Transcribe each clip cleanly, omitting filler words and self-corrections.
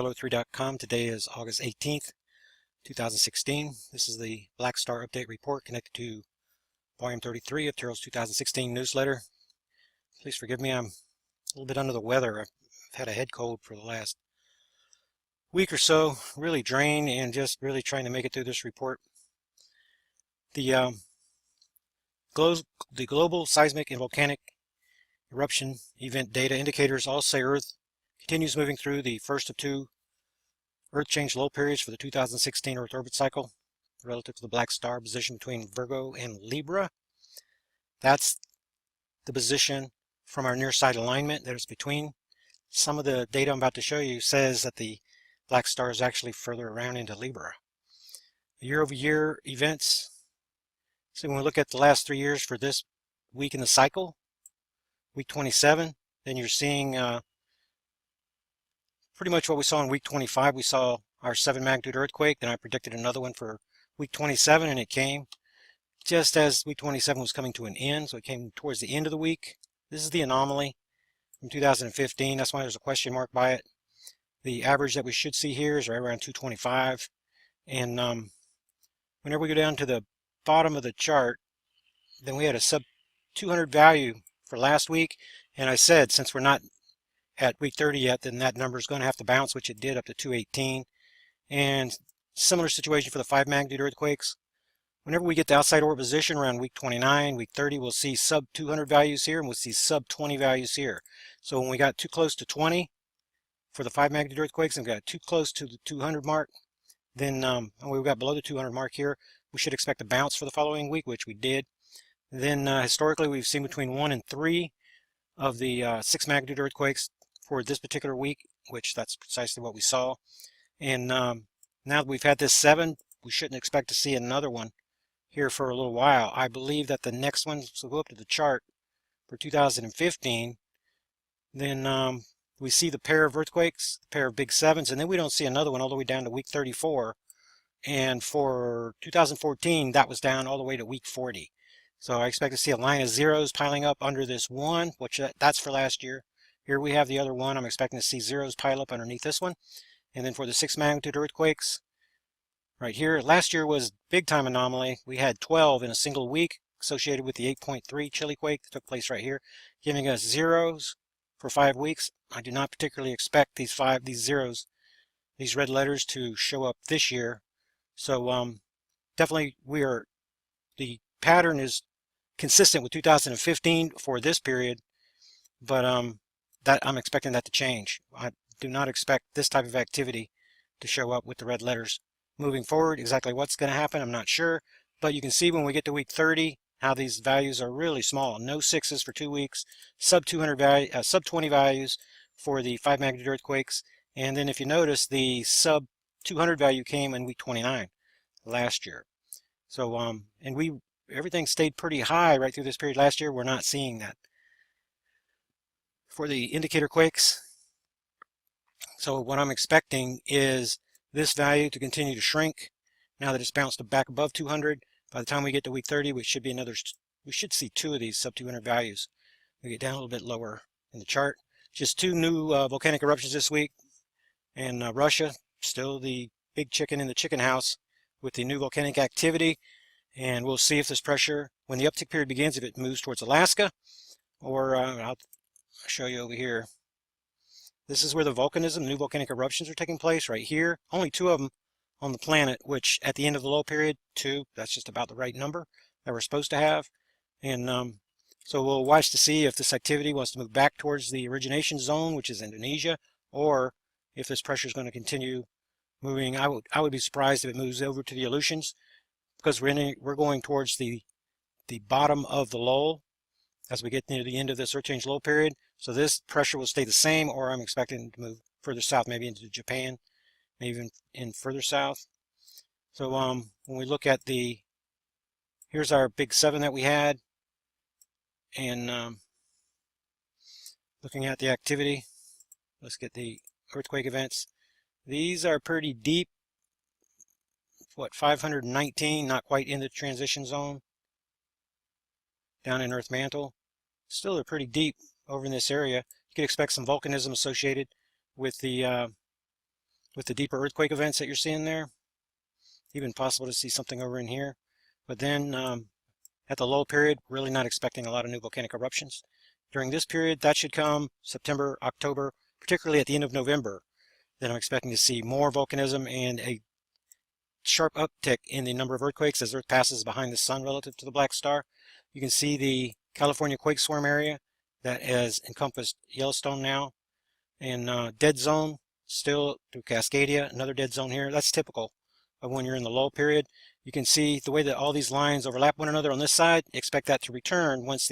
Solar3.com. Today is August 18th, 2016. This is the Black Star Update Report connected to Volume 33 of Terrell's 2016 newsletter. Please forgive me, I'm a little bit under the weather. I've had a head cold for the last week or so, really drained and just really trying to make it through this report. The global seismic and volcanic eruption event data indicators all say Earth continues moving through the first of two Earth change low periods for the 2016 Earth orbit cycle relative to the Black Star position between Virgo and Libra. That's the position from our near side alignment that is between. Some of the data I'm about to show you says that the Black Star is actually further around into Libra. Year-over-year events. So when we look at the last 3 years for this week in the cycle, week 27, then you're seeing pretty much what we saw in week 25. We saw our 7 magnitude earthquake. Then I predicted another one for week 27, and it came just as week 27 was coming to an end. So it came towards the end of the week. This is the anomaly from 2015. That's why there's a question mark by it. The average that we should see here is right around 225. And whenever we go down to the bottom of the chart, then we had a sub 200 value for last week. And I said, since we're not at week 30 yet, then that number is going to have to bounce, which it did, up to 218. And similar situation for the 5 magnitude earthquakes. Whenever we get the outside orbit position around week 29, week 30, we'll see sub 200 values here, and we'll see sub 20 values here. So when we got too close to 20 for the 5 magnitude earthquakes and got too close to the 200 mark, then we got below the 200 mark here, we should expect a bounce for the following week, which we did. Then historically, we've seen between 1 and 3 of the 6 magnitude earthquakes for this particular week, which that's precisely what we saw. And now that we've had this 7, we shouldn't expect to see another one here for a little while. I believe that the next one, so go up to the chart for 2015, then we see the pair of earthquakes, the pair of big 7s, and then we don't see another one all the way down to week 34. And for 2014, that was down all the way to week 40. So I expect to see a line of zeros piling up under this 1, which that's for last year. Here we have the other one. I'm expecting to see zeros pile up underneath this one. And then for the 6 magnitude earthquakes, right here, last year was big time anomaly. We had 12 in a single week associated with the 8.3 chili quake that took place right here, giving us zeros for 5 weeks. I do not particularly expect these zeros, these red letters, to show up this year. So definitely the pattern is consistent with 2015 for this period, but that I'm expecting that to change. I do not expect this type of activity to show up with the red letters moving forward. Exactly what's going to happen, I'm not sure, but you can see when we get to week 30 how these values are really small. No 6s for 2 weeks, sub 200 value, sub 20 values for the 5 magnitude earthquakes, and then if you notice, the sub 200 value came in week 29 last year. So and everything stayed pretty high right through this period last year. We're not seeing that for the indicator quakes. So what I'm expecting is this value to continue to shrink now that it's bounced back above 200. By the time we get to week 30, we should see 2 of these sub 200 values. We get down a little bit lower in the chart. Just 2 new volcanic eruptions this week, and Russia, still the big chicken in the chicken house with the new volcanic activity. And we'll see if this pressure, when the uptick period begins, if it moves towards Alaska, or I'll show you over here. This is where the volcanism, new volcanic eruptions are taking place right here. Only 2 of them on the planet, which at the end of the low period, 2, that's just about the right number that we're supposed to have. And so we'll watch to see if this activity wants to move back towards the origination zone, which is Indonesia, or if this pressure is going to continue moving. I would be surprised if it moves over to the Aleutians, because we're going towards the bottom of the lull as we get near the end of this Earth change low period. So this pressure will stay the same, or I'm expecting to move further south, maybe into Japan, maybe even in further south. So when we look at here's our big 7 that we had, and looking at the activity, let's get the earthquake events. These are pretty deep. What, 519, not quite in the transition zone, down in Earth mantle. Still, they're pretty deep over in this area. You could expect some volcanism associated with the with the deeper earthquake events that you're seeing there. Even possible to see something over in here. But then at the lull period, really not expecting a lot of new volcanic eruptions. During this period, that should come September, October, particularly at the end of November. Then I'm expecting to see more volcanism and a sharp uptick in the number of earthquakes as Earth passes behind the sun relative to the black star. You can see the California quake swarm area that has encompassed Yellowstone now, and dead zone still through Cascadia, another dead zone here. That's typical of when you're in the lull period. You can see the way that all these lines overlap one another on this side. Expect that to return once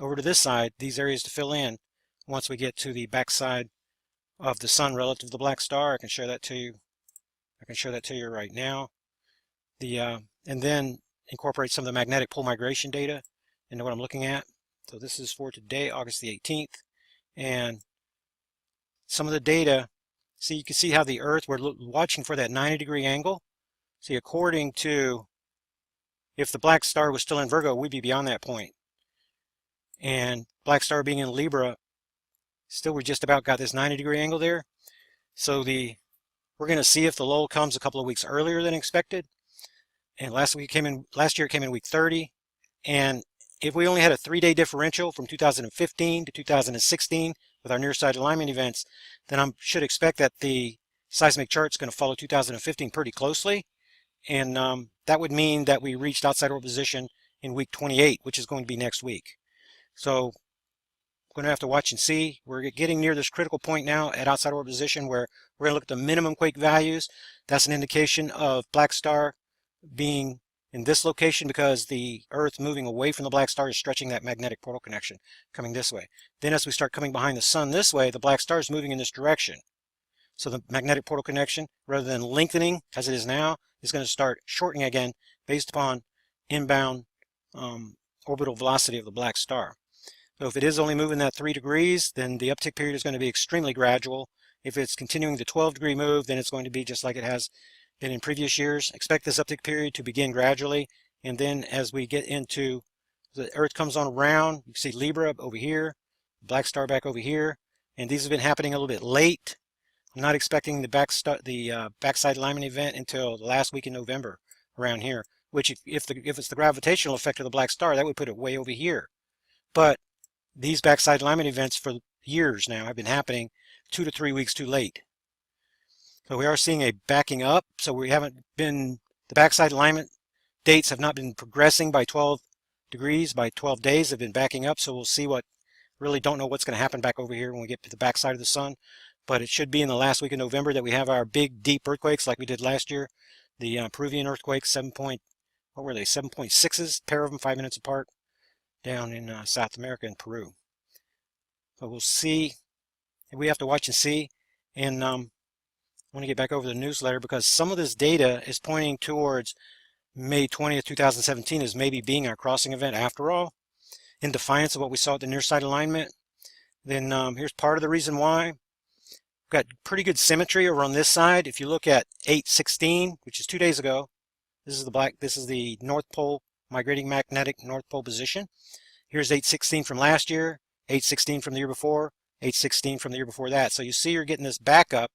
over to this side, these areas to fill in once we get to the backside of the sun relative to the black star. I can show that to you. I can show that to you right now. And then incorporate some of the magnetic pole migration data into what I'm looking at. So this is for today, August the 18th. And some of the data, see, you can see how the Earth, we're watching for that 90-degree angle. See, according to, if the black star was still in Virgo, we'd be beyond that point. And black star being in Libra, still we just about got this 90-degree angle there. So we're going to see if the lull comes a couple of weeks earlier than expected. And last year it came in week 30. And if we only had a 3-day differential from 2015 to 2016 with our near side alignment events, then I should expect that the seismic chart is going to follow 2015 pretty closely. And that would mean that we reached outside orbit position in week 28, which is going to be next week. So we're going to have to watch and see. We're getting near this critical point now at outside orbit position where we're going to look at the minimum quake values. That's an indication of black star being in this location because the Earth moving away from the black star is stretching that magnetic portal connection coming this way. Then as we start coming behind the sun this way, the black star is moving in this direction. So the magnetic portal connection, rather than lengthening as it is now, is going to start shortening again based upon inbound orbital velocity of the black star. So if it is only moving that 3 degrees, then the uptick period is going to be extremely gradual. If it's continuing the 12-degree move, then it's going to be just like it has been in previous years. Expect this uptick period to begin gradually, and then as we get into the Earth comes on around, you can see Libra over here, black star back over here, and these have been happening a little bit late. I'm not expecting the backside alignment event until the last week in November around here, which if it's the gravitational effect of the black star, that would put it way over here. But these backside alignment events for years now have been happening 2 to 3 weeks too late. So we are seeing a backing up. So we haven't been, the backside alignment dates have not been progressing by 12 degrees, by 12 days. They've been backing up. So we'll see really don't know what's going to happen back over here when we get to the backside of the sun. But it should be in the last week of November that we have our big deep earthquakes like we did last year. The Peruvian earthquakes, 7.6s, pair of them 5 minutes apart, down in South America and Peru. So we'll see. We have to watch and see. And I want to get back over the newsletter because some of this data is pointing towards May 20th, 2017 as maybe being our crossing event after all, in defiance of what we saw at the near side alignment. Then here's part of the reason why. We've got pretty good symmetry over on this side. If you look at 8/16, which is 2 days ago, this is the North Pole migrating magnetic North Pole position. Here's 8/16 from last year, 8/16 from the year before, 8/16 from the year before that. So you see you're getting this backup,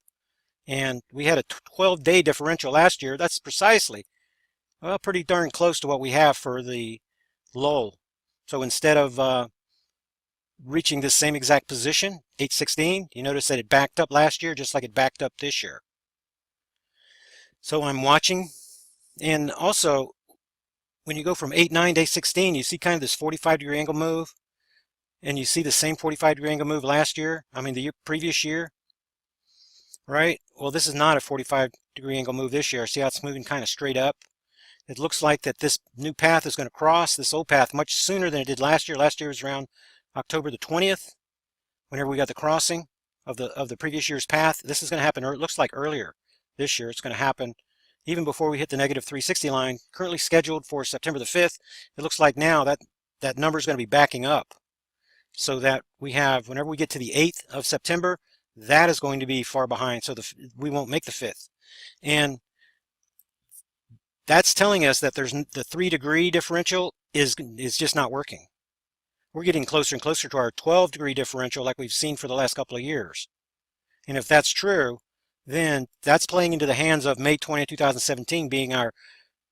and we had a 12-day differential last year. That's precisely, well, pretty darn close to what we have for the lull. So instead of reaching this same exact position, 8/16, you notice that it backed up last year just like it backed up this year. So I'm watching, and also when you go from 8/9 to 8/16, you see kind of this 45-degree angle move, and you see the same 45-degree angle move last year, the previous year, right? Well, this is not a 45-degree angle move this year. See how it's moving kind of straight up? It looks like that this new path is going to cross this old path much sooner than it did last year. Last year was around October the 20th, whenever we got the crossing of the previous year's path. This is going to happen, or it looks like earlier this year. It's going to happen even before we hit the negative 360 line, currently scheduled for September the 5th. It looks like now that number is going to be backing up, so that we have, whenever we get to the 8th of September, that is going to be far behind, so we won't make the 5th. And that's telling us that there's the 3-degree differential is just not working. We're getting closer and closer to our 12-degree differential like we've seen for the last couple of years. And if that's true, then that's playing into the hands of May 20, 2017 being our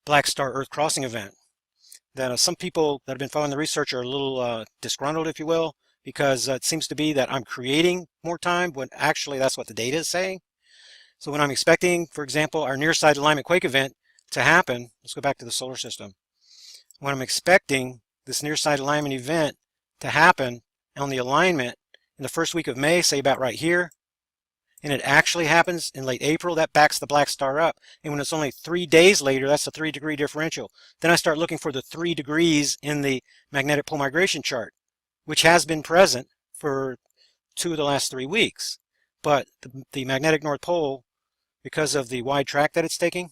Black Star Earth crossing event. That some people that have been following the research are a little disgruntled, if you will, because it seems to be that I'm creating more time when actually that's what the data is saying. So when I'm expecting, for example, our near side alignment quake event to happen, let's go back to the solar system. When I'm expecting this near side alignment event to happen on the alignment in the first week of May, say about right here, and it actually happens in late April, that backs the black star up. And when it's only 3 days later, that's a 3-degree differential. Then I start looking for the 3 degrees in the magnetic pole migration chart, which has been present for 2 of the last 3 weeks. But the magnetic North Pole, because of the wide track that it's taking,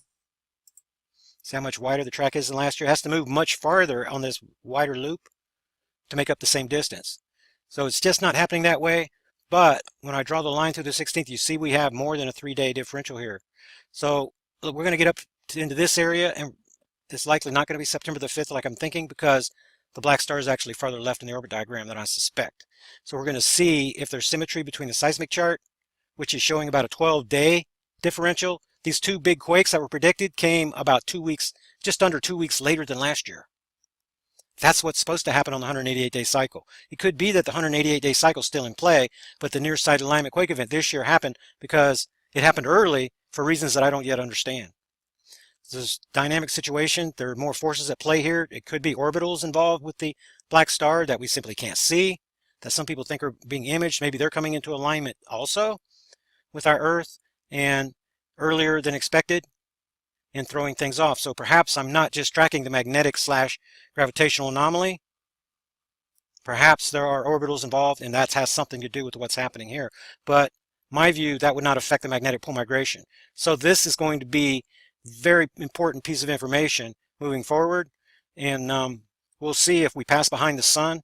see how much wider the track is than last year, it has to move much farther on this wider loop to make up the same distance. So it's just not happening that way. But when I draw the line through the 16th, you see we have more than a 3-day differential here. So we're going to get up into this area, and it's likely not going to be September the 5th like I'm thinking, because the black star is actually farther left in the orbit diagram than I suspect. So we're going to see if there's symmetry between the seismic chart, which is showing about a 12-day differential. These 2 big quakes that were predicted came about 2 weeks, just under 2 weeks later than last year. That's what's supposed to happen on the 188-day cycle. It could be that the 188-day cycle is still in play, but the near side alignment quake event this year happened because it happened early for reasons that I don't yet understand. This dynamic situation, there are more forces at play here. It could be orbitals involved with the black star that we simply can't see, that some people think are being imaged. Maybe they're coming into alignment also with our Earth and earlier than expected and throwing things off. So perhaps I'm not just tracking the magnetic / gravitational anomaly. Perhaps there are orbitals involved, and that has something to do with what's happening here. But my view, that would not affect the magnetic pole migration. So this is going to be a very important piece of information moving forward. And we'll see if we pass behind the sun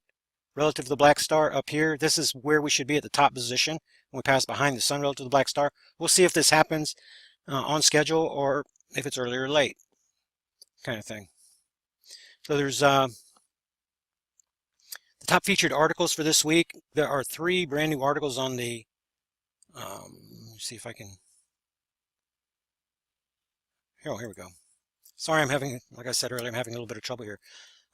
relative to the black star up here. This is where we should be at the top position when we pass behind the sun relative to the black star. We'll see if this happens on schedule or if it's early or late, kind of thing. So there's the top featured articles for this week. There are 3 brand new articles on the, let me see if I can, oh, here we go. Sorry, I'm having, like I said earlier, I'm having a little bit of trouble here.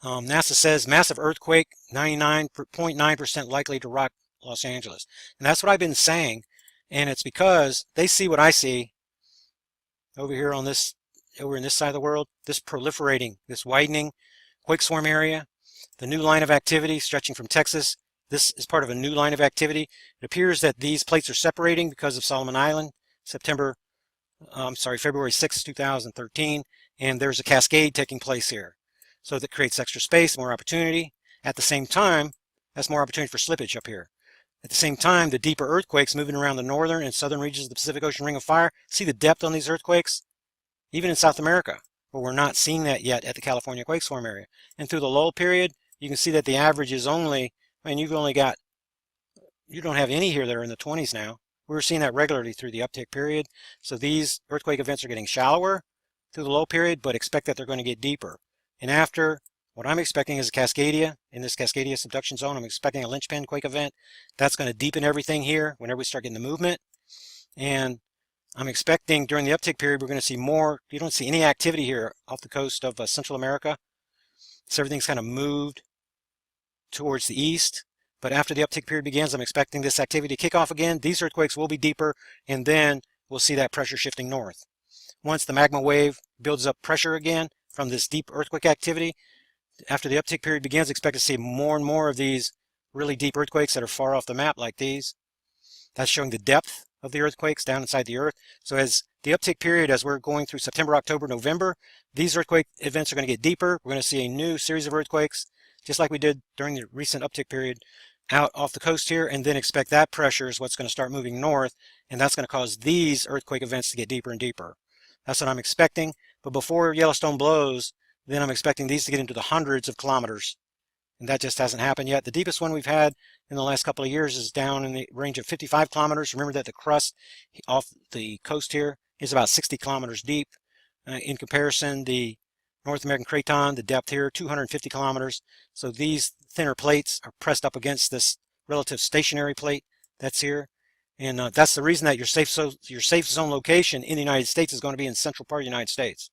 NASA says massive earthquake, 99.9% likely to rock Los Angeles. And that's what I've been saying. And it's because they see what I see over here on this, over in this side of the world, this proliferating, this widening quake swarm area, the new line of activity stretching from Texas. This is part of a new line of activity. It appears that these plates are separating because of Solomon Island, February 6, 2013, and there's a cascade taking place here. So that creates extra space, more opportunity. At the same time, that's more opportunity for slippage up here. At the same time, the deeper earthquakes moving around the northern and southern regions of the Pacific Ocean Ring of Fire. See the depth on these earthquakes? Even in South America, but we're not seeing that yet at the California quake swarm area. And through the lull period, you can see that the average is only, I mean, you've only got, you don't have any here that are in the 20s now. We're seeing that regularly through the uptick period. So these earthquake events are getting shallower through the lull period, but expect that they're going to get deeper. And after, what I'm expecting is a Cascadia. In this Cascadia subduction zone, I'm expecting a linchpin quake event. That's going to deepen everything here whenever we start getting the movement. And I'm expecting during the uptick period, we're going to see more. You don't see any activity here off the coast of Central America. So everything's kind of moved towards the east. But after the uptick period begins, I'm expecting this activity to kick off again. These earthquakes will be deeper, and then we'll see that pressure shifting north. Once the magma wave builds up pressure again from this deep earthquake activity, after the uptick period begins, expect to see more and more of these really deep earthquakes that are far off the map like these. That's showing the depth of the earthquakes down inside the earth. So as the uptick period, as we're going through September, October, November, these earthquake events are going to get deeper. We're going to see a new series of earthquakes, just like we did during the recent uptick period, out off the coast here, and then expect that pressure is what's going to start moving north, and that's going to cause these earthquake events to get deeper and deeper. That's what I'm expecting. But before Yellowstone blows, then I'm expecting these to get into the hundreds of kilometers. And that just hasn't happened yet. The deepest one we've had in the last couple of years is down in the range of 55 kilometers. Remember that the crust off the coast here is about 60 kilometers deep. In comparison, the North American Craton, the depth here, 250 kilometers. So these thinner plates are pressed up against this relative stationary plate that's here. And that's the reason that your safe zone location in the United States is going to be in the central part of the United States.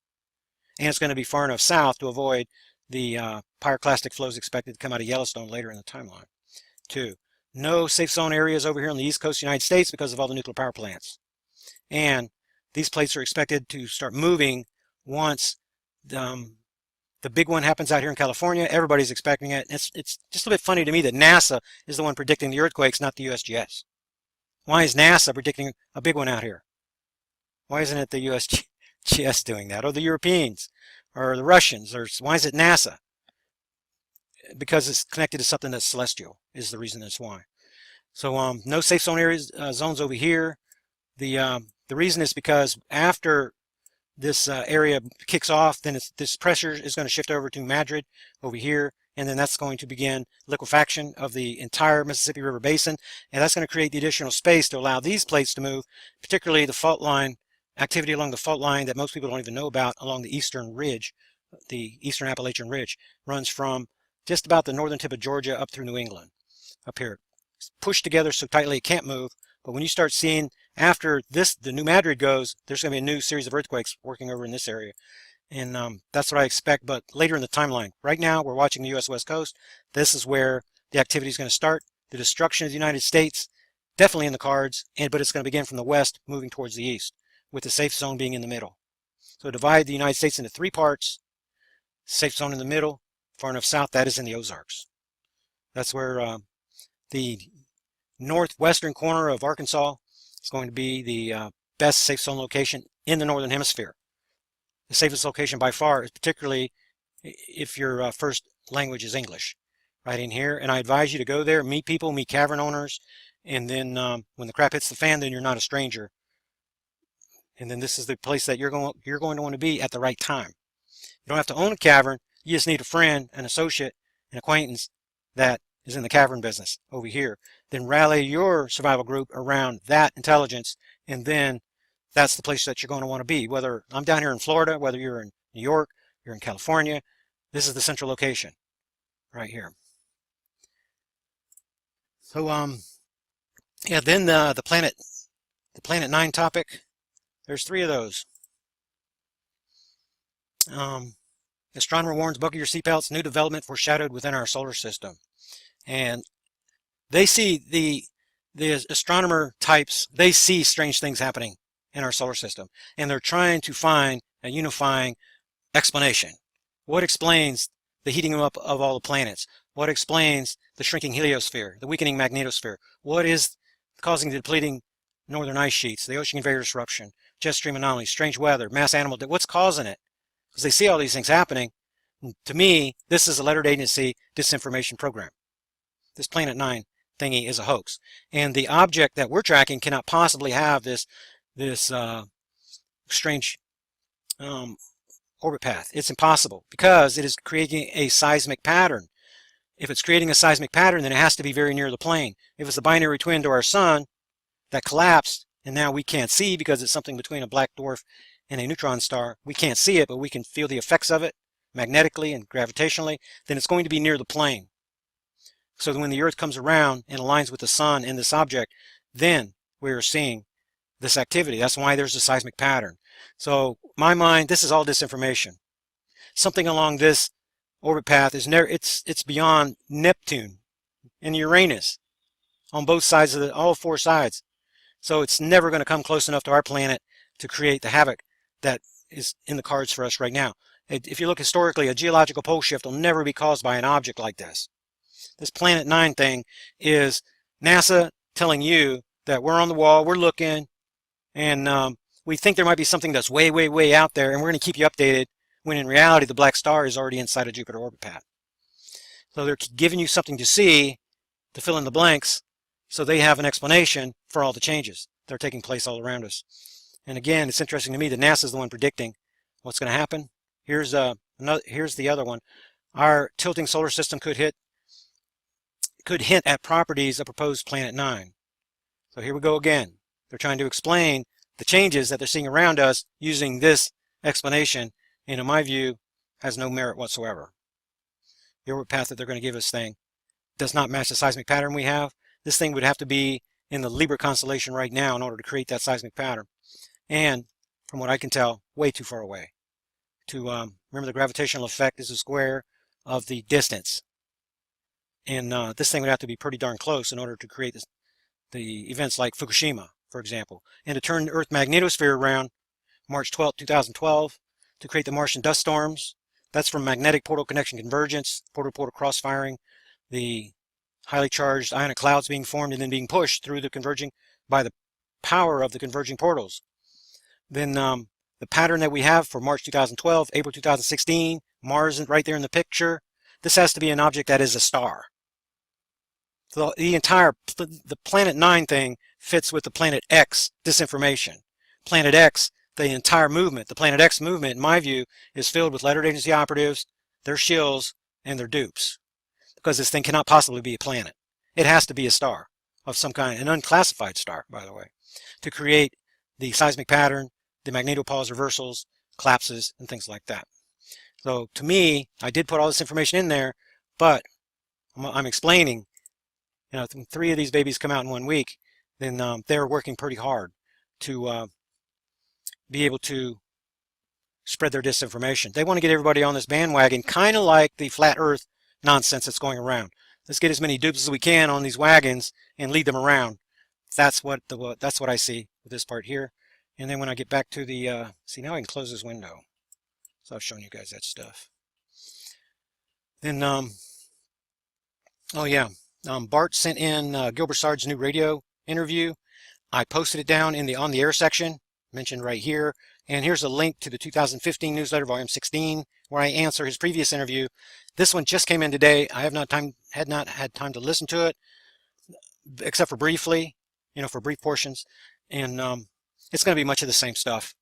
And it's going to be far enough south to avoid the pyroclastic flows expected to come out of Yellowstone later in the timeline. 2, no safe zone areas over here on the east coast of the United States because of all the nuclear power plants. And these plates are expected to start moving once the big one happens out here in California. Everybody's expecting it. It's just a bit funny to me that NASA is the one predicting the earthquakes, not the USGS. Why is NASA predicting a big one out here? Why isn't it the USGS doing that, or the Europeans, or the Russians, or why is it NASA? Because it's connected to something that's celestial is the reason that's why. So no safe zone areas, zones over here. The reason is because after this area kicks off, then this pressure is going to shift over to Madrid over here, and then that's going to begin liquefaction of the entire Mississippi River Basin, and that's going to create the additional space to allow these plates to move, particularly the fault line, activity along the fault line that most people don't even know about along the eastern ridge. The eastern Appalachian Ridge runs from just about the northern tip of Georgia up through New England, up here. It's pushed together so tightly it can't move, but when you start seeing after this, the New Madrid goes, there's going to be a new series of earthquakes working over in this area. And that's what I expect, but later in the timeline. Right now, we're watching the U.S. West Coast. This is where the activity is going to start. The destruction of the United States, definitely in the cards, but it's going to begin from the west, moving towards the east, with the safe zone being in the middle. So divide the United States into 3 parts. Safe zone in the middle, far enough south, that is in the Ozarks. That's where the northwestern corner of Arkansas is going to be the best safe zone location in the northern hemisphere. The safest location by far is particularly if your first language is English, right in here. And I advise you to go there, meet people, meet cavern owners, and then when the crap hits the fan, then you're not a stranger. And then this is the place that you're going to want to be at the right time. You don't have to own a cavern. You just need a friend, an associate, an acquaintance that is in the cavern business over here. Then rally your survival group around that intelligence, and then that's the place that you're going to want to be. Whether I'm down here in Florida, whether you're in New York, you're in California, this is the central location right here. So yeah, then the planet 9 topic, there's 3 of those. Astronomer warns, buckle your seatbelts, new development foreshadowed within our solar system. And they see the astronomer types, they see strange things happening in our solar system, and they're trying to find a unifying explanation. What explains the heating up of all the planets? What explains the shrinking heliosphere, the weakening magnetosphere? What is causing the depleting northern ice sheets, the ocean conveyor disruption, jet stream anomalies, strange weather, mass animal death? What's causing it? Because they see all these things happening. And to me, this is a lettered agency disinformation program. This Planet 9 thingy is a hoax. And the object that we're tracking cannot possibly have this strange orbit path. It's impossible because it is creating a seismic pattern. If it's creating a seismic pattern, then it has to be very near the plane. If it's a binary twin to our sun that collapsed, and now we can't see because it's something between a black dwarf and a neutron star, we can't see it, but we can feel the effects of it magnetically and gravitationally, then it's going to be near the plane. So when the Earth comes around and aligns with the sun in this object, then we're seeing this activity. That's why there's a seismic pattern. So my mind, this is all disinformation. Something along this orbit path is it's beyond Neptune and Uranus on both sides of all 4 sides. So it's never going to come close enough to our planet to create the havoc that is in the cards for us right now. If you look historically, a geological pole shift will never be caused by an object like this. This Planet 9 thing is NASA telling you that we're on the wall, we're looking, and we think there might be something that's way, way, way out there, and we're going to keep you updated, when in reality the black star is already inside a Jupiter orbit path. So they're giving you something to see, to fill in the blanks, so they have an explanation for all the changes that are taking place all around us. And again, it's interesting to me that NASA is the one predicting what's going to happen. Here's the other one. Our tilting solar system could hint at properties of proposed Planet 9. So here we go again. They're trying to explain the changes that they're seeing around us using this explanation, and in my view, has no merit whatsoever. The orbit path that they're going to give us thing does not match the seismic pattern we have. This thing would have to be in the Libra constellation right now in order to create that seismic pattern. And from what I can tell, way too far away. To remember, the gravitational effect is the square of the distance. And this thing would have to be pretty darn close in order to create the events like Fukushima, for example. And to turn the Earth magnetosphere around March 12, 2012, to create the Martian dust storms. That's from magnetic portal connection convergence, portal-portal cross-firing, the highly charged ionic clouds being formed and then being pushed through the converging by the power of the converging portals. Then the pattern that we have for March 2012, April 2016, Mars right there in the picture. This has to be an object that is a star. So the Planet 9 thing fits with the Planet X disinformation. Planet X, the entire movement, the Planet X movement, in my view, is filled with lettered agency operatives, their shills, and their dupes. Because this thing cannot possibly be a planet. It has to be a star of some kind, an unclassified star, by the way, to create the seismic pattern, the magnetopause reversals, collapses, and things like that. So to me, I did put all this information in there, but I'm explaining, you know, 3 of these babies come out in 1 week, then they're working pretty hard to be able to spread their disinformation. They want to get everybody on this bandwagon, kind of like the flat earth nonsense that's going around. Let's get as many dupes as we can on these wagons and lead them around. That's what I see with this part here. And then when I get back to the, see, now I can close this window. So I've shown you guys that stuff. Then, oh yeah, Bart sent in Gil Broussard's new radio interview. I posted it down in the On the Air section, mentioned right here. And here's a link to the 2015 newsletter, volume 16, where I answer his previous interview. This one just came in today. I have had not had time to listen to it, except for briefly, you know, for brief portions. And it's going to be much of the same stuff.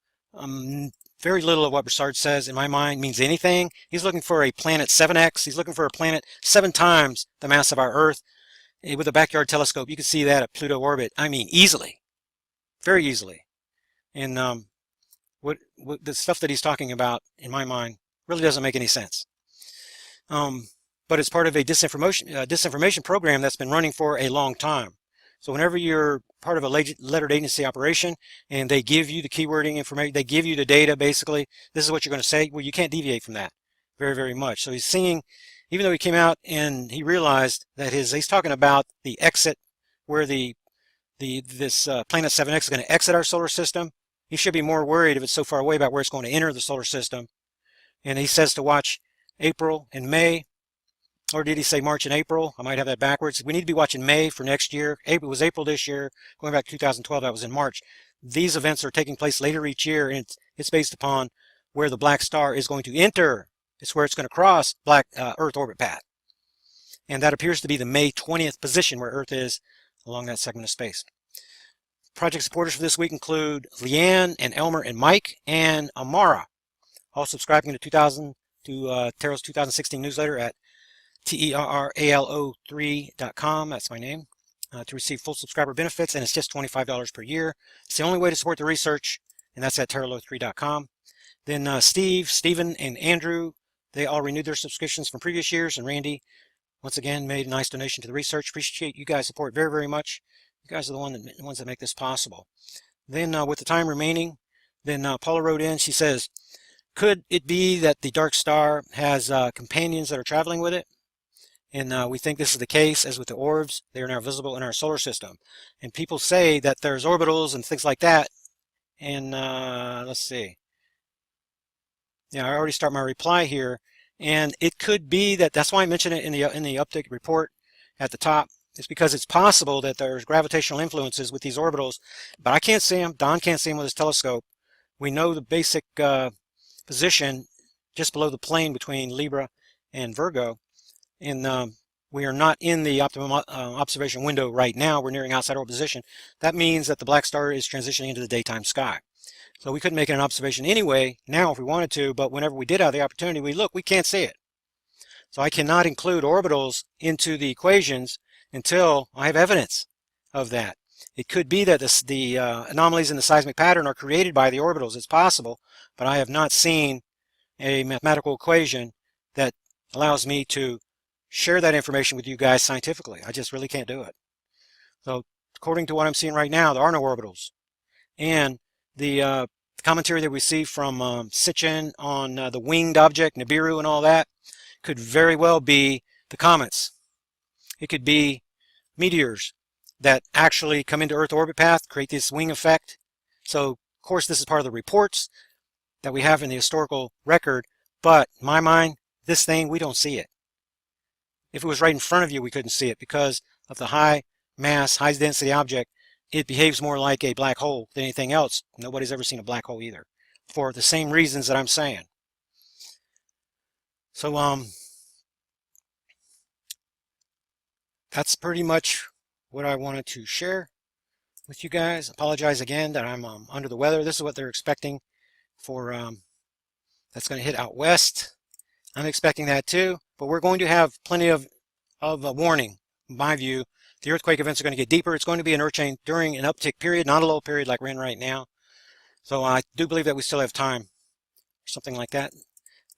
Very little of what Broussard says, in my mind, means anything. He's looking for a planet 7x. He's looking for a planet 7 times the mass of our Earth. With a backyard telescope, you can see that at Pluto orbit. I mean, easily. Very easily. And what the stuff that he's talking about, in my mind, really doesn't make any sense. But it's part of a disinformation program that's been running for a long time. So whenever you're part of a lettered agency operation and they give you the keywording information, they give you the data, basically, this is what you're going to say. Well, you can't deviate from that very, very much. So he's seeing, even though he came out and he realized that he's talking about the exit where this planet 7X is going to exit our solar system. He should be more worried if it's so far away about where it's going to enter the solar system. And he says to watch April and May. Or did he say March and April? I might have that backwards. We need to be watching May for next year. It was April this year. Going back to 2012, that was in March. These events are taking place later each year, and it's based upon where the black star is going to enter. It's where it's going to cross Earth orbit path. And that appears to be the May 20th position where Earth is along that segment of space. Project supporters for this week include Leanne and Elmer and Mike and Amara, all subscribing to Terrell's 2016 newsletter at TERRALO3.com, that's my name, to receive full subscriber benefits, and it's just $25 per year. It's the only way to support the research, and that's at TERRALO3.com. Then Stephen, and Andrew, they all renewed their subscriptions from previous years, and Randy, once again, made a nice donation to the research. Appreciate you guys' support very, very much. You guys are the ones that make this possible. Then with the time remaining, then Paula wrote in, she says, could it be that the dark star has companions that are traveling with it? And we think this is the case, as with the orbs. They are now visible in our solar system. And people say that there's orbitals and things like that. And let's see. Yeah, I already start my reply here. And it could be that, that's why I mentioned it in the update report at the top. It's because it's possible that there's gravitational influences with these orbitals. But I can't see them. Don can't see them with his telescope. We know the basic position just below the plane between Libra and Virgo. And we are not in the optimum observation window right now. We're nearing outside orbital position. That means that the black star is transitioning into the daytime sky. So we couldn't make an observation anyway now if we wanted to, but whenever we did have the opportunity, we can't see it. So I cannot include orbitals into the equations until I have evidence of that. It could be that the anomalies in the seismic pattern are created by the orbitals. It's possible, but I have not seen a mathematical equation that allows me to share that information with you guys scientifically. I just really can't do it. So according to what I'm seeing right now, there are no orbitals. And the commentary that we see from Sitchin on the winged object, Nibiru and all that, could very well be the comets. It could be meteors that actually come into Earth orbit path, create this wing effect. So, of course, this is part of the reports that we have in the historical record, but in my mind, this thing, we don't see it. If it was right in front of you, we couldn't see it because of the high mass, high density object. It behaves more like a black hole than anything else. Nobody's ever seen a black hole either, for the same reasons that I'm saying. So, that's pretty much what I wanted to share with you guys. Apologize again that I'm under the weather. This is what they're expecting for that's going to hit out west. I'm expecting that too, but we're going to have plenty of a warning. In my view, the earthquake events are going to get deeper. It's going to be an earth chain during an uptick period, not a low period like we're in right now. So I do believe that we still have time or something like that.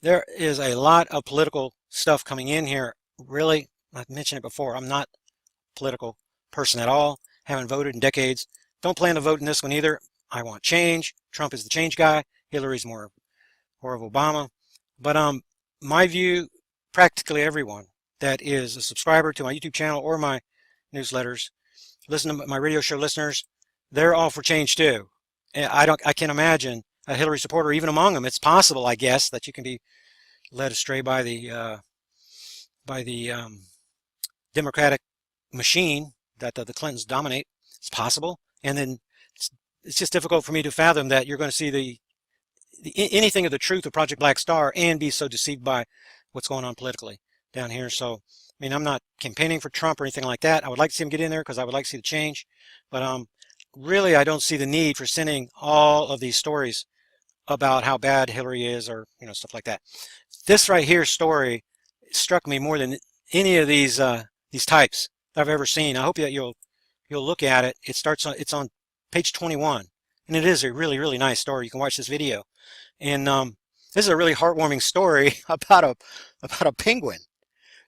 There is a lot of political stuff coming in here. Really, I've mentioned it before. I'm not a political person at all. Haven't voted in decades. Don't plan to vote in this one either. I want change. Trump is the change guy. Hillary's more of Obama. But my view, practically everyone that is a subscriber to my YouTube channel or my newsletters, listen to my radio show listeners, they're all for change too. I can't imagine a Hillary supporter even among them. It's possible, I guess, that you can be led astray by the Democratic machine that the Clintons dominate. It's possible, and then it's just difficult for me to fathom that you're going to see anything of the truth of Project Black Star and be so deceived by what's going on politically down here. So, I mean, I'm not campaigning for Trump or anything like that. I would like to see him get in there because I would like to see the change, but really, I don't see the need for sending all of these stories about how bad Hillary is, or stuff like that. This right here story struck me more than any of these types that I've ever seen. I hope that you'll look at it. It's on page 21, and it is a really, really nice story. You can watch this video, and this is a really heartwarming story about a penguin.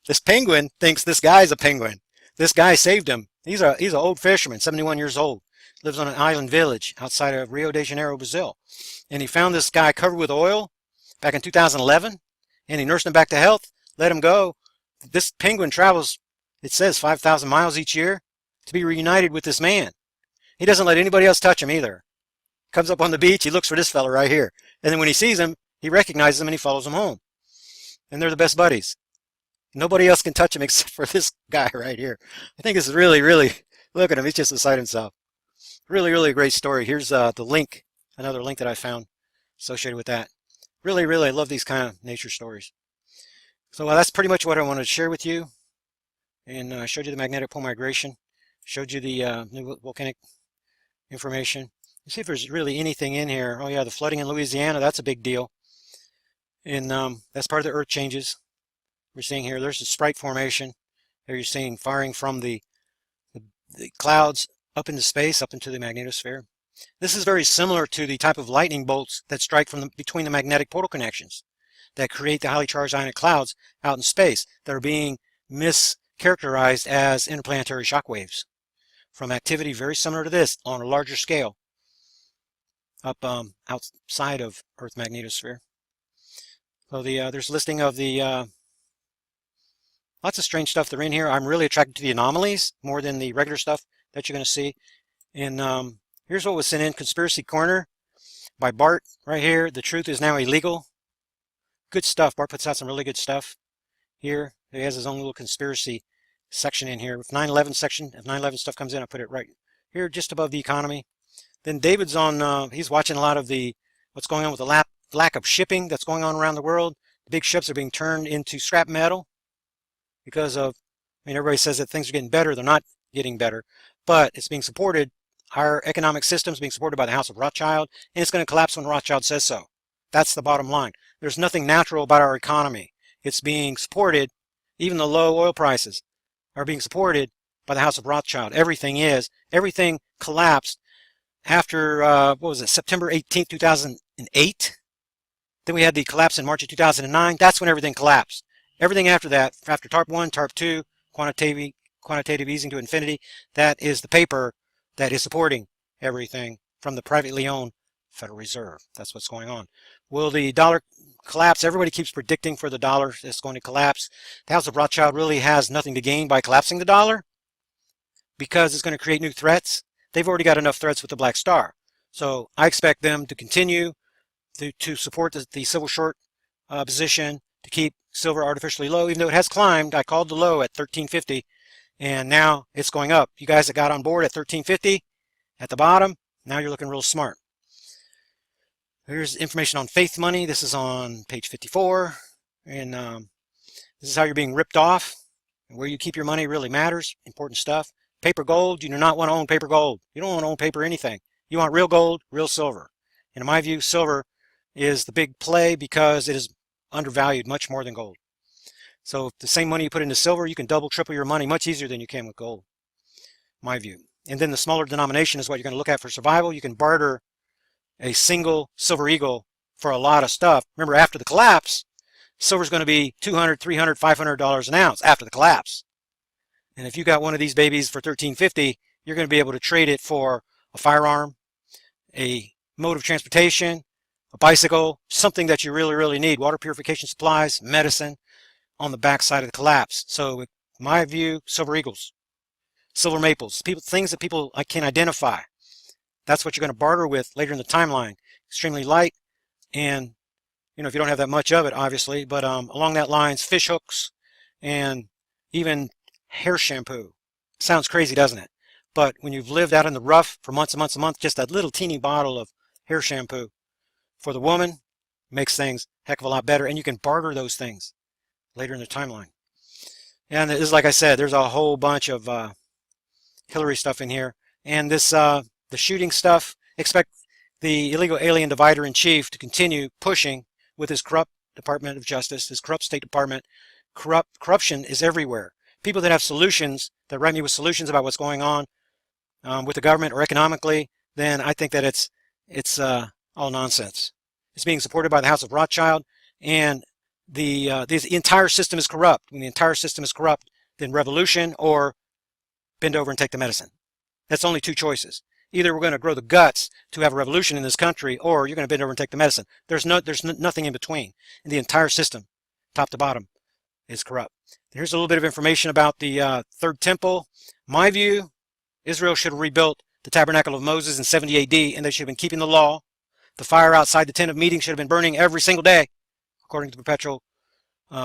This penguin thinks this guy's a penguin. This guy saved him. He's an old fisherman, 71 years old. Lives on an island village outside of Rio de Janeiro, Brazil. And he found this guy covered with oil back in 2011, and he nursed him back to health, let him go. This penguin travels, it says, 5,000 miles each year to be reunited with this man. He doesn't let anybody else touch him either. Comes up on the beach, he looks for this fella right here. And then when he sees him, he recognizes him and he follows him home. And they're the best buddies. Nobody else can touch him except for this guy right here. I think this is really, really, look at him, he's just beside himself. Really, really great story. Here's the link, another link that I found associated with that. Really, really, I love these kind of nature stories. So that's pretty much what I wanted to share with you. And I showed you the magnetic pole migration, showed you the new volcanic information. Let's see if there's really anything in here. Oh yeah, the flooding in Louisiana, that's a big deal. And that's part of the earth changes we're seeing here. There's the Sprite formation. There you're seeing firing from the clouds up into space, up into the magnetosphere. This is very similar to the type of lightning bolts that strike from between the magnetic portal connections that create the highly charged ionic clouds out in space that are being mischaracterized as interplanetary shock waves from activity very similar to this on a larger scale up outside of Earth magnetosphere. So there's a listing of the lots of strange stuff that are in here. I'm really attracted to the anomalies more than the regular stuff that you're going to see. And here's what was sent in, Conspiracy Corner by Bart right here. The truth is now illegal. Good stuff. Bart puts out some really good stuff here. He has his own little conspiracy section in here. If 9/11 section, if 9/11 stuff comes in, I put it right here just above the economy. Then David's on, he's watching a lot of what's going on with the lack of shipping that's going on around the world. The big ships are being turned into scrap metal because of, I mean, everybody says that things are getting better. They're not getting better, but it's being supported. Our economic system is being supported by the House of Rothschild, and it's going to collapse when Rothschild says so. That's the bottom line. There's nothing natural about our economy. It's being supported, even the low oil prices are being supported by the House of Rothschild. Everything collapsed after, what was it, September 18th, 2008. Then we had the collapse in March of 2009. That's when everything collapsed. Everything after that, after TARP 1, TARP 2, quantitative easing to infinity, that is the paper that is supporting everything from the privately owned Federal Reserve. That's what's going on. Will the dollar collapse? Everybody keeps predicting for the dollar it's going to collapse. The House of Rothschild really has nothing to gain by collapsing the dollar because it's going to create new threats. They've already got enough threats with the Black Star. So I expect them to continue to support the silver short position, to keep silver artificially low, even though it has climbed. I called the low at 1350, and now it's going up. You guys that got on board at 1350 at the bottom, now you're looking real smart. Here's information on faith money. This is on page 54, and this is how you're being ripped off. Where you keep your money really matters. Important stuff. Paper gold. You do not want to own paper gold. You don't want to own paper anything. You want real gold, real silver. And in my view, silver is the big play because it is undervalued much more than gold. So if the same money you put into silver, you can double, triple your money much easier than you can with gold, my view. And then the smaller denomination is what you're going to look at for survival. You can barter a single silver eagle for a lot of stuff. Remember, after the collapse, silver is going to be $200, $300, $500 an ounce after the collapse. And if you got one of these babies for $13.50, you're going to be able to trade it for a firearm, a mode of transportation, a bicycle, something that you really, really need. Water purification supplies, medicine on the backside of the collapse. So in my view, silver eagles, silver maples, things that people can identify. That's what you're going to barter with later in the timeline. Extremely light, and if you don't have that much of it, obviously, but along that lines, fish hooks and even hair shampoo. Sounds crazy, doesn't it? But when you've lived out in the rough for months and months and months, just that little teeny bottle of hair shampoo for the woman makes things a heck of a lot better, and you can barter those things later in the timeline. And this is, like I said, there's a whole bunch of Hillary stuff in here, and this the shooting stuff. Expect the illegal alien divider-in-chief to continue pushing with his corrupt Department of Justice, his corrupt State Department. Corruption is everywhere. People that have solutions, that write me with solutions about what's going on with the government or economically, then I think that it's all nonsense. It's being supported by the House of Rothschild, and the entire system is corrupt. When the entire system is corrupt, then revolution or bend over and take the medicine. That's only two choices. Either we're going to grow the guts to have a revolution in this country, or you're going to bend over and take the medicine. There's nothing in between. And the entire system, top to bottom, is corrupt. Here's a little bit of information about the Third Temple. My view, Israel should have rebuilt the Tabernacle of Moses in 70 AD, and they should have been keeping the law. The fire outside the tent of meeting should have been burning every single day, according to the perpetual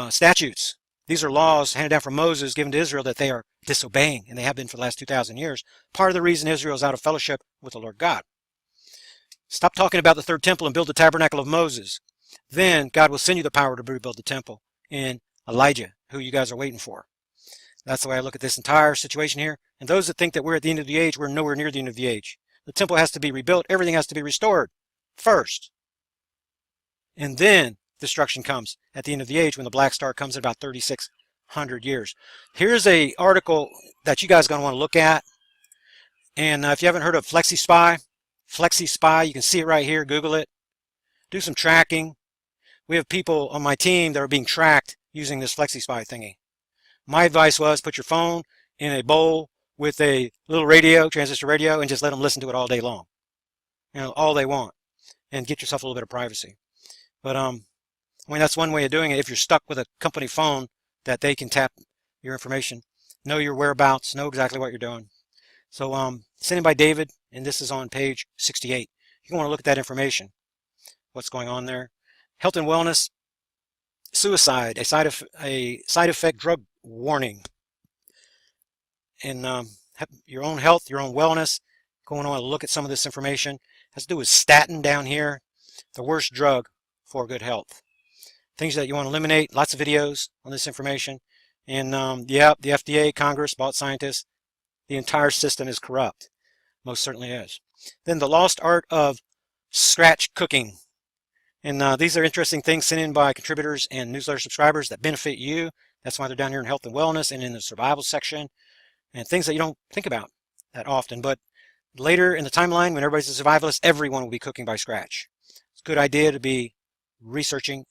statutes. These are laws handed down from Moses, given to Israel, that they are disobeying, and they have been for the last 2,000 years. Part of the reason Israel is out of fellowship with the Lord God. Stop talking about the Third Temple and build the Tabernacle of Moses. Then God will send you the power to rebuild the temple in Elijah, who you guys are waiting for. That's the way I look at this entire situation here. And those that think that we're at the end of the age, we're nowhere near the end of the age. The temple has to be rebuilt. Everything has to be restored first. And then destruction comes at the end of the age when the Black Star comes in about 3,600 years. Here's a article that you guys are going to want to look at. And if you haven't heard of FlexiSpy, you can see it right here. Google it. Do some tracking. We have people on my team that are being tracked using this FlexiSpy thingy. My advice was put your phone in a bowl with a little radio, transistor radio, and just let them listen to it all day long. All they want. And get yourself a little bit of privacy. But that's one way of doing it. If you're stuck with a company phone, that they can tap your information, know your whereabouts, know exactly what you're doing. So sent in by David, and this is on page 68. You want to look at that information, what's going on there. Health and wellness, suicide, a side effect drug warning. And your own health, your own wellness, going on to look at some of this information. It has to do with statin down here, the worst drug for good health. Things that you want to eliminate, lots of videos on this information. And yeah, the FDA, Congress, bought scientists. The entire system is corrupt. Most certainly is. Then the lost art of scratch cooking. And these are interesting things sent in by contributors and newsletter subscribers that benefit you. That's why they're down here in health and wellness and in the survival section. And things that you don't think about that often. But later in the timeline, when everybody's a survivalist, everyone will be cooking by scratch. It's a good idea to be researching,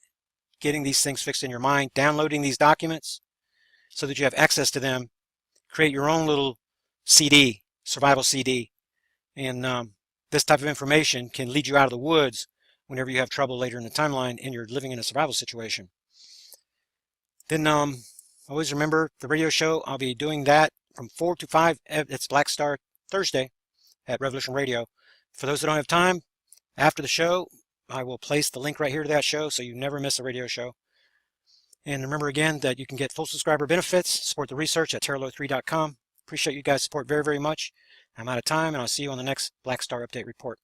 getting these things fixed in your mind, downloading these documents so that you have access to them. Create your own little CD, survival CD, And this type of information can lead you out of the woods whenever you have trouble later in the timeline and you're living in a survival situation. Then always remember the radio show. I'll be doing that from 4 to 5. It's Black Star Thursday at Revolution Radio. For those that don't have time, after the show, I will place the link right here to that show so you never miss a radio show. And remember again that you can get full subscriber benefits, support the research at terralo3.com. Appreciate you guys' support very, very much. I'm out of time, and I'll see you on the next Black Star Update report.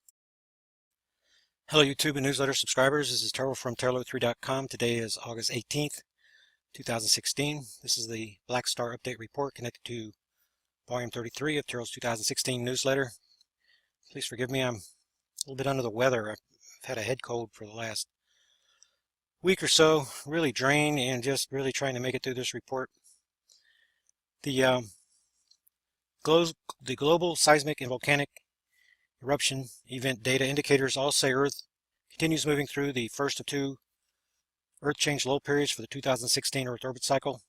Hello, YouTube and newsletter subscribers. This is Terralo from terralo3.com. Today is August 18th, 2016. This is the Black Star Update report connected to Volume 33 of Terralo's 2016 newsletter. Please forgive me, I'm a little bit under the weather. I've had a head cold for the last week or so, really drained and just really trying to make it through this report. The global seismic and volcanic eruption event data indicators all say Earth continues moving through the first of two Earth change low periods for the 2016 Earth orbit cycle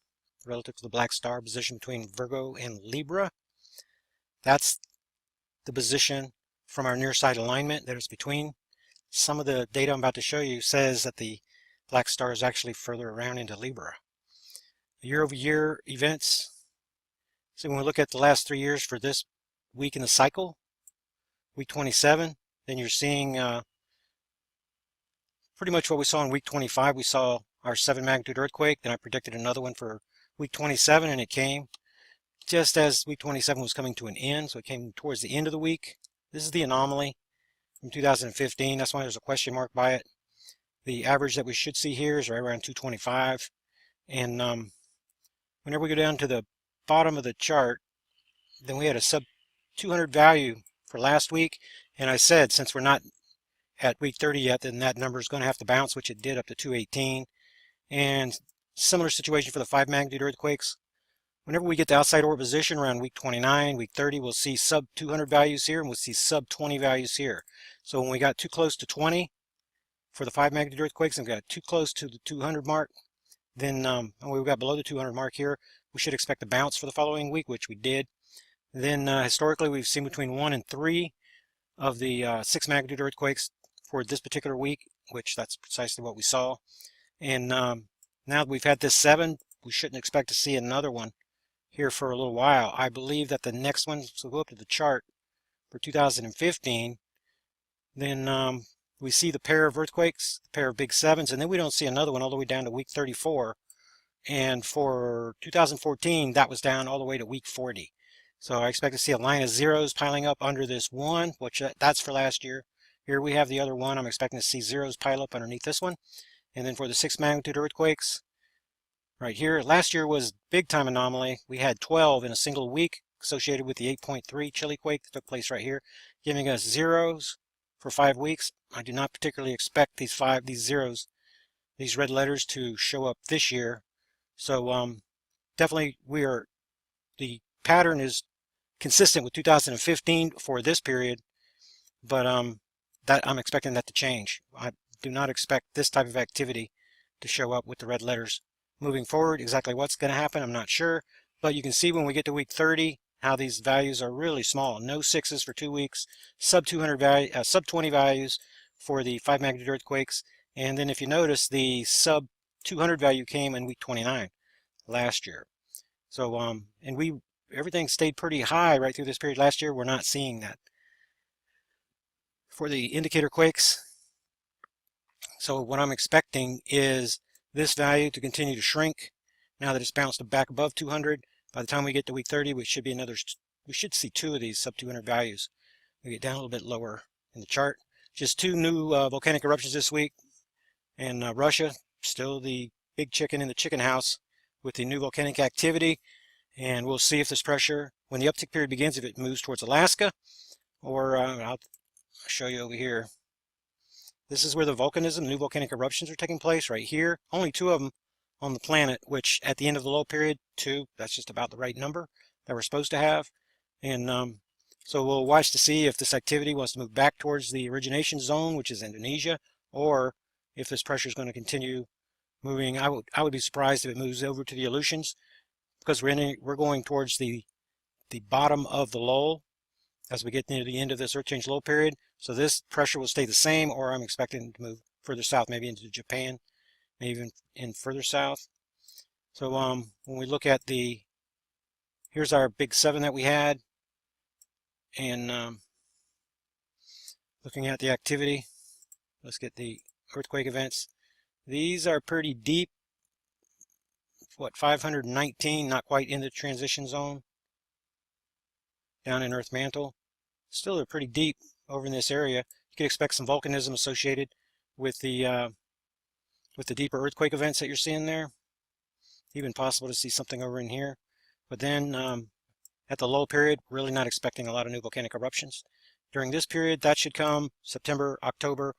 relative to the Black Star position between Virgo and Libra. That's the position from our near side alignment that is between. Some of the data I'm about to show you says that the Black Star is actually further around into Libra. Year-over-year events. So when we look at the last 3 years for this week in the cycle, week 27, then you're seeing pretty much what we saw in week 25. We saw our 7 magnitude earthquake. Then I predicted another one for week 27, and it came just as week 27 was coming to an end. So it came towards the end of the week. This is the anomaly from 2015. That's why there's a question mark by it. The average that we should see here is right around 225. And whenever we go down to the bottom of the chart, then we had a sub 200 value for last week. And I said, since we're not at week 30 yet, then that number is going to have to bounce, which it did up to 218. And similar situation for the 5 magnitude earthquakes. Whenever we get to outside orbit position around week 29, week 30, we'll see sub 200 values here, and we'll see sub 20 values here. So when we got too close to 20 for the 5 magnitude earthquakes and we got too close to the 200 mark, then we got below the 200 mark here, we should expect a bounce for the following week, which we did. Then historically, we've seen between 1 and 3 of the 6 magnitude earthquakes for this particular week, which that's precisely what we saw. And now that we've had this 7, we shouldn't expect to see another one here for a little while. I believe that the next one, so go up to the chart for 2015, then we see the pair of earthquakes, the pair of big 7s, and then we don't see another one all the way down to week 34. And for 2014, that was down all the way to week 40. So I expect to see a line of zeros piling up under this 1, which that's for last year. Here we have the other 1. I'm expecting to see zeros pile up underneath this one. And then for the 6 magnitude earthquakes, right here, last year was big time anomaly. We had 12 in a single week associated with the 8.3 Chile quake that took place right here, giving us zeros for 5 weeks. I do not particularly expect these zeros, these red letters, to show up this year. So definitely the pattern is consistent with 2015 for this period, but that I'm expecting that to change. I do not expect this type of activity to show up with the red letters moving forward. Exactly what's going to happen, I'm not sure, but you can see when we get to week 30 how these values are really small. No 6s for 2 weeks, sub 200 value, sub 20 values for the 5 magnitude earthquakes, and then if you notice, the sub 200 value came in week 29 last year. So and everything stayed pretty high right through this period last year. We're not seeing that for the indicator quakes. So what I'm expecting is this value to continue to shrink now that it's bounced back above 200. By the time we get to week 30, we should see 2 of these sub 200 values. We get down a little bit lower in the chart. Just 2 new volcanic eruptions this week, and Russia still the big chicken in the chicken house with the new volcanic activity. And we'll see if this pressure, when the uptick period begins, if it moves towards Alaska, or I'll show you over here. This is where the volcanism, new volcanic eruptions are taking place right here. Only 2 of them on the planet, which at the end of the low period, 2, that's just about the right number that we're supposed to have. And so we'll watch to see if this activity wants to move back towards the origination zone, which is Indonesia, or if this pressure is going to continue moving. I would be surprised if it moves over to the Aleutians, because we're going towards the bottom of the lull, as we get near the end of this earth change low period. So this pressure will stay the same, or I'm expecting to move further south, maybe into Japan, maybe even in further south. So when we look at here's our big 7 that we had, and looking at the activity, let's get the earthquake events. These are pretty deep. What, 519, not quite in the transition zone, down in Earth mantle. Still they're pretty deep over in this area. You could expect some volcanism associated with the deeper earthquake events that you're seeing there. Even possible to see something over in here. But then at the low period, really not expecting a lot of new volcanic eruptions. During this period, that should come September, October,